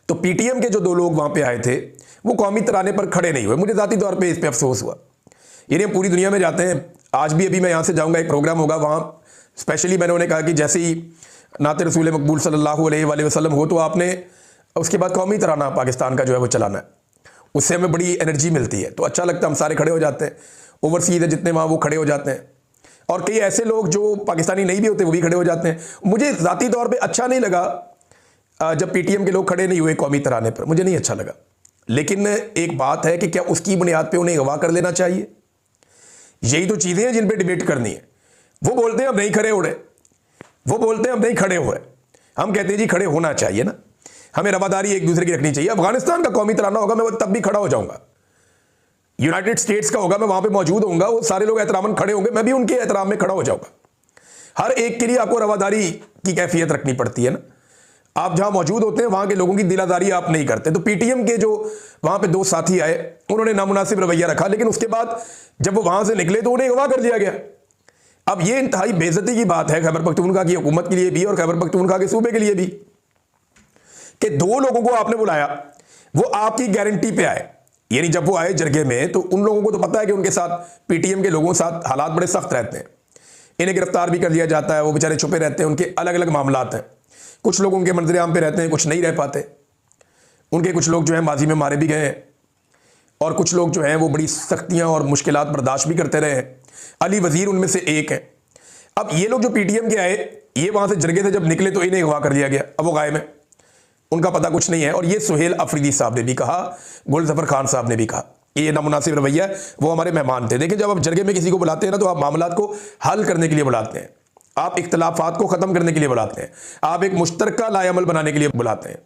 तो पीटीएम के जो दो लोग वहां पे आए थे वो कौमी तराने पर खड़े नहीं हुए। मुझे ज़ाती तौर पे इस पे अफसोस हुआ। यानी हम पूरी दुनिया में जाते हैं, आज भी अभी मैं यहाँ से जाऊँगा, एक प्रोग्राम होगा वहाँ स्पेशली मैंने उन्हें कहा कि जैसे ही नाते रसूल मकबूल सल्लल्लाहु अलैहि वसल्लम हो तो आपने उसके बाद कौमी तराना पाकिस्तान का जो है वो चलाना है, उससे हमें बड़ी एनर्जी मिलती है, तो अच्छा लगता है, हम सारे खड़े हो जाते हैं। ओवरसीज है जितने वहाँ वो खड़े हो जाते हैं, और कई ऐसे लोग जो पाकिस्तानी नहीं भी होते वो भी खड़े हो जाते हैं। मुझे ज़ाती तौर पे अच्छा नहीं लगा जब पीटीएम के लोग खड़े नहीं हुए कौमी तराने पर, मुझे नहीं अच्छा लगा। लेकिन एक बात है कि क्या उसकी बुनियाद पे उन्हें अगवा कर लेना चाहिए? यही तो चीज़ें हैं जिन पे डिबेट करनी है। वो बोलते हैं हम नहीं खड़े हो रहे, वो बोलते हैं हम नहीं खड़े हुए, हम कहते हैं जी खड़े होना चाहिए ना, हमें रवादारी एक दूसरे की रखनी चाहिए। अफगानिस्तान का कौमी तराना होगा, मैं तब भी खड़ा हो जाऊंगा। यूनाइटेड स्टेट्स का होगा, मैं वहां पे मौजूद होऊंगा, वो सारे लोग एहतरामन खड़े होंगे, मैं भी उनके एहतराम में खड़ा हो जाऊंगा। हर एक के लिए आपको रवादारी की कैफियत रखनी पड़ती है ना। आप जहां मौजूद होते हैं वहां के लोगों की दिलादारी आप नहीं करते। तो पीटीएम के जो वहां पे दो साथी आए उन्होंने नामुनासिब रवैया रखा, लेकिन उसके बाद जब वो वहां से निकले तो उन्हें अगवा कर लिया गया। अब ये इंतहाई बेइज्जती की बात है खैबर पख्तूनख्वा की हुकूमत के लिए भी और खैबर पख्तूनख्वा के सूबे के लिए भी, कि दो लोगों को आपने बुलाया, वो आपकी गारंटी पे आए। यानी जब वो आए जरगे में तो उन लोगों को तो पता है कि उनके साथ पीटीएम के लोगों के साथ हालात बड़े सख्त रहते हैं, इन्हें गिरफ्तार भी कर लिया जाता है, वो बेचारे छुपे रहते हैं, उनके अलग अलग मामलात हैं। कुछ लोग उनके मंजर-ए-आम पे रहते हैं, कुछ नहीं रह पाते, उनके कुछ लोग जो है माजी में मारे भी गए हैं, और कुछ लोग जो हैं वो बड़ी सख्तियां और मुश्किलात बर्दाश्त भी करते रहे। अली वजीर उनमें से एक है। अब ये लोग जो पीटीएम के आए, ये वहां से जरगे से जब निकले तो इन्हें अगवा कर लिया गया, अब वो गायब है, उनका पता कुछ नहीं है। और ये सुहेल अफरीदी साहब ने भी कहा, गुलजफर खान साहब ने भी कहा, ये नामुनासिब रवैया है, वो हमारे मेहमान थे। देखिए जब आप जरगे में किसी को बुलाते हैं ना तो आप मामलात को हल करने के लिए बुलाते हैं, आप इख्तलाफात को ख़त्म करने के लिए बुलाते हैं, आप एक मुश्तरका लाएअमल बनाने के लिए बुलाते हैं।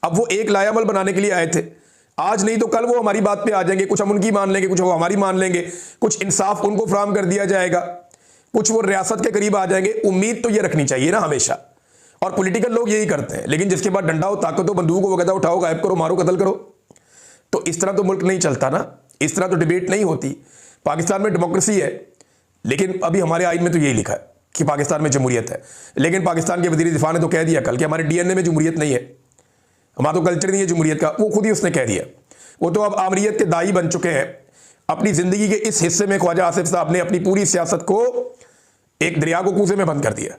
अब वो एक लाएअमल बनाने के लिए आए थे, आज नहीं तो कल वो हमारी बात पे आ जाएंगे, कुछ हम उनकी मान लेंगे, कुछ वो हमारी मान लेंगे, कुछ इंसाफ उनको फराहम कर दिया जाएगा, कुछ वो रियासत के करीब आ जाएंगे। उम्मीद तो ये रखनी चाहिए ना हमेशा, और पॉलिटिकल लोग यही करते हैं। लेकिन जिसके पास डंडा हो, ताकत हो, बंदूक हो, वो कहता है उठाओ, गायब करो, मारो, कत्ल करो। तो इस तरह तो मुल्क नहीं चलता ना, इस तरह तो डिबेट नहीं होती। पाकिस्तान में डेमोक्रेसी है, लेकिन अभी हमारे आइन में तो यही लिखा है कि पाकिस्तान में जमहूरियत है। लेकिन पाकिस्तान के वज़ीर दिफा ने तो कह दिया कल कि हमारे डीएनए में जमहूरियत नहीं है, हमारा तो कल्चर नहीं है जमहूरियत का, वो खुद ही उसने कह दिया। वो तो अब आमरीत के दाई बन चुके हैं। अपनी जिंदगी के इस हिस्से में ख्वाजा आसिफ साहब ने अपनी पूरी सियासत को एक दरिया को कूजे में बंद कर दिया।